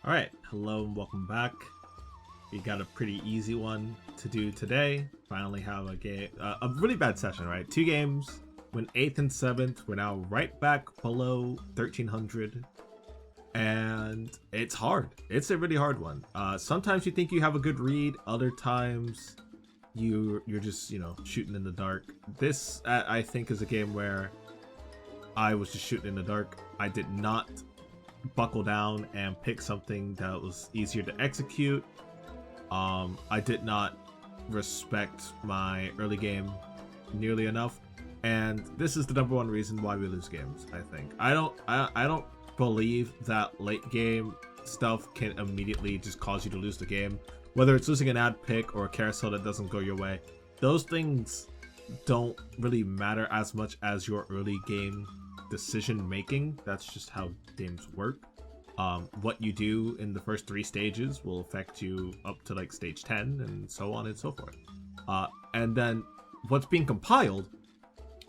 All right, hello and welcome back. We got a pretty easy one to do today. Finally have a game, a really bad session, right? Two games, went 8th and 7th. We're now right back below 1300, and it's hard. It's a really hard one. Sometimes you think you have a good read, other times you're just shooting in the dark. This I think is a game where I was just shooting in the dark. I did not buckle down and pick something that was easier to execute. I did not respect my early game nearly enough, and this is the number one reason why we lose games. I think I don't believe that late game stuff can immediately just cause you to lose the game, whether it's losing an ad pick or a carousel that doesn't go your way. Those things don't really matter as much as your early game decision making. That's just how games work. What you do in the first 3 stages will affect you up to like stage 10 and so on and so forth. And then what's being compiled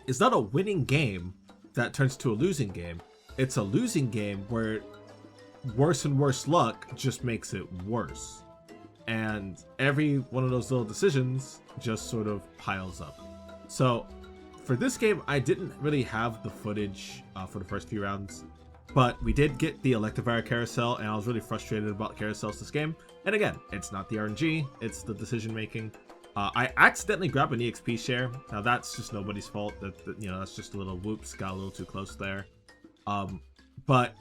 is not a winning game that turns to a losing game. It's a losing game where worse and worse luck just makes it worse. And every one of those little decisions just sort of piles up. So for this game, I didn't really have the footage for the first few rounds, but we did get the Electivire carousel, and I was really frustrated about carousels this game. And again, it's not the RNG, it's the decision making. I accidentally grabbed an EXP share. Now that's just nobody's fault. That's just a little whoops, got a little too close there. But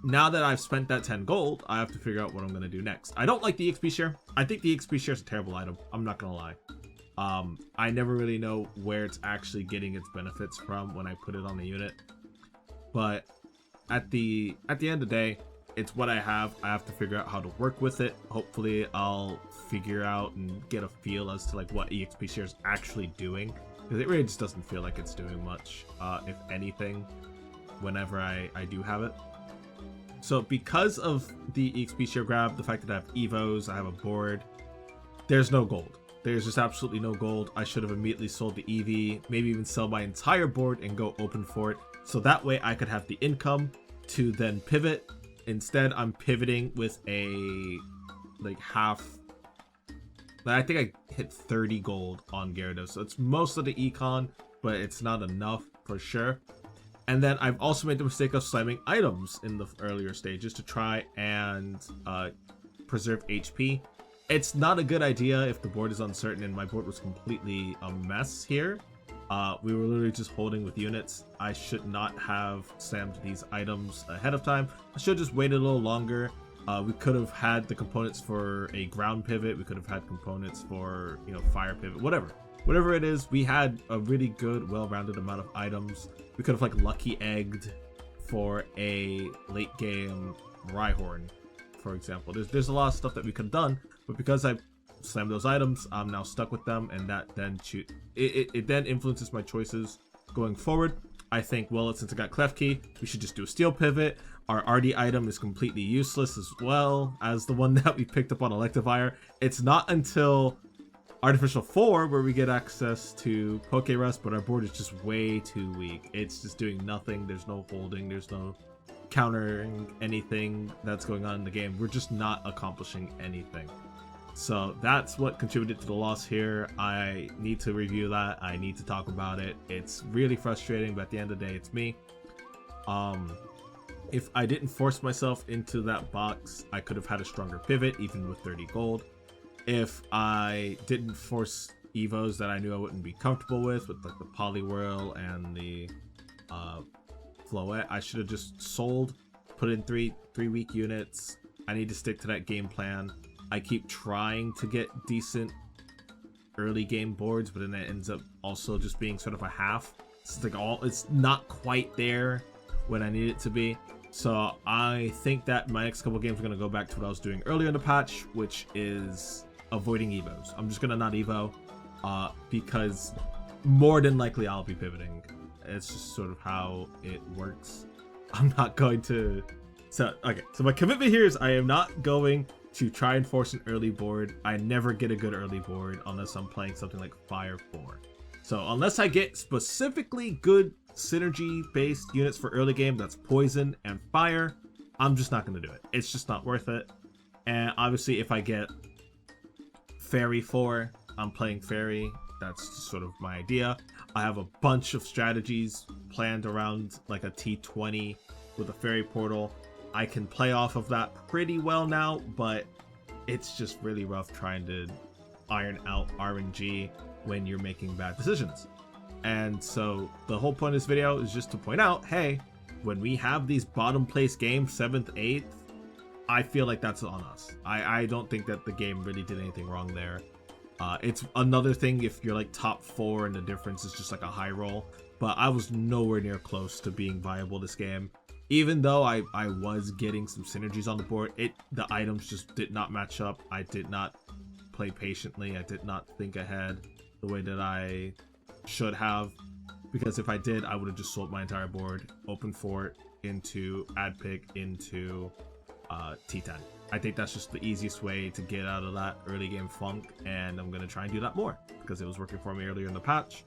now that I've spent that 10 gold, I have to figure out what I'm going to do next. I don't like the EXP share. I think the EXP share is a terrible item. I'm not going to lie. I never really know where it's actually getting its benefits from when I put it on the unit. But at the end of the day, it's what I have. I have to figure out how to work with it. Hopefully I'll figure out and get a feel as to like what EXP share is actually doing, because it really just doesn't feel like it's doing much, if anything, whenever I do have it. So because of the EXP share grab, the fact that I have Evos, I have a board, there's no gold. There's just absolutely no gold. I should have immediately sold the EV, maybe even sell my entire board and go open for it, so that way I could have the income to then pivot. Instead, I'm pivoting with a half. I think I hit 30 gold on Gyarados, so it's most of the econ, but it's not enough for sure. And then I've also made the mistake of slamming items in the earlier stages to try and preserve HP. It's not a good idea if the board is uncertain, and my board was completely a mess here. We were literally just holding with units. I should not have slammed these items ahead of time. I should have just waited a little longer. We could have had the components for a ground pivot. We could have had components for, fire pivot, whatever it is. We had a really good, well-rounded amount of items. We could have lucky egged for a late game Rhyhorn, for example. There's a lot of stuff that we could have done, but because I slammed those items, I'm now stuck with them, and that then it then influences my choices going forward. I think, well, since I got Klefki, we should just do a steel pivot. Our RD item is completely useless as well as the one that we picked up on Electivire. It's not until Artificial 4 where we get access to Poke Rest, but our board is just way too weak. It's just doing nothing. There's no holding. There's no countering anything that's going on in the game. We're just not accomplishing anything. So that's what contributed to the loss here. I need to review that. I need to talk about it. It's really frustrating, but at the end of the day, it's me. If I didn't force myself into that box, I could have had a stronger pivot, even with 30 gold. If I didn't force Evos that I knew I wouldn't be comfortable with the Poliwhirl and the Floette, I should have just sold, put in three weak units. I need to stick to that game plan. I keep trying to get decent early game boards, but then it ends up also just being sort of a half. It's not quite there when I need it to be. So I think that my next couple games are going to go back to what I was doing earlier in the patch, which is avoiding Evos. I'm just going to not Evo, because more than likely I'll be pivoting. It's just sort of how it works. I'm not going to... So my commitment here is I am not going to try and force an early board. I never get a good early board unless I'm playing something like Fire 4. So unless I get specifically good synergy based units for early game, that's Poison and Fire, I'm just not going to do it. It's just not worth it. And obviously, if I get Fairy 4, I'm playing Fairy. That's just sort of my idea. I have a bunch of strategies planned around like a T20 with a Fairy Portal. I can play off of that pretty well now, but it's just really rough trying to iron out RNG when you're making bad decisions. And so the whole point of this video is just to point out, hey, when we have these bottom place games, 7th, 8th, I feel like that's on us. I don't think that the game really did anything wrong there. It's another thing if you're like top 4 and the difference is just like a high roll, but I was nowhere near close to being viable this game. Even though I was getting some synergies on the board, the items just did not match up. I did not play patiently. I did not think ahead the way that I should have, because if I did, I would have just sold my entire board, open fort into ad pick into T10. I think that's just the easiest way to get out of that early game funk, and I'm going to try and do that more because it was working for me earlier in the patch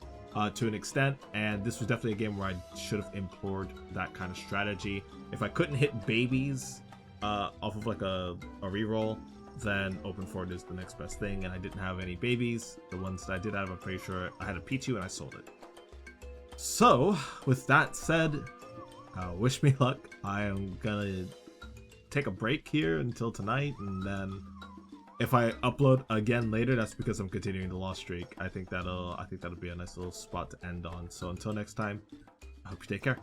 to an extent, and this was definitely a game where I should have implored that kind of strategy. If I couldn't hit babies off of like a reroll, then open fort is the next best thing, and I didn't have any babies. The ones that I did have, I'm pretty sure I had a P2 and I sold it. So with that said, wish me luck. I am gonna take a break here until tonight, and then if I upload again later, that's because I'm continuing the loss streak. I think that'll be a nice little spot to end on. So until next time, I hope you take care.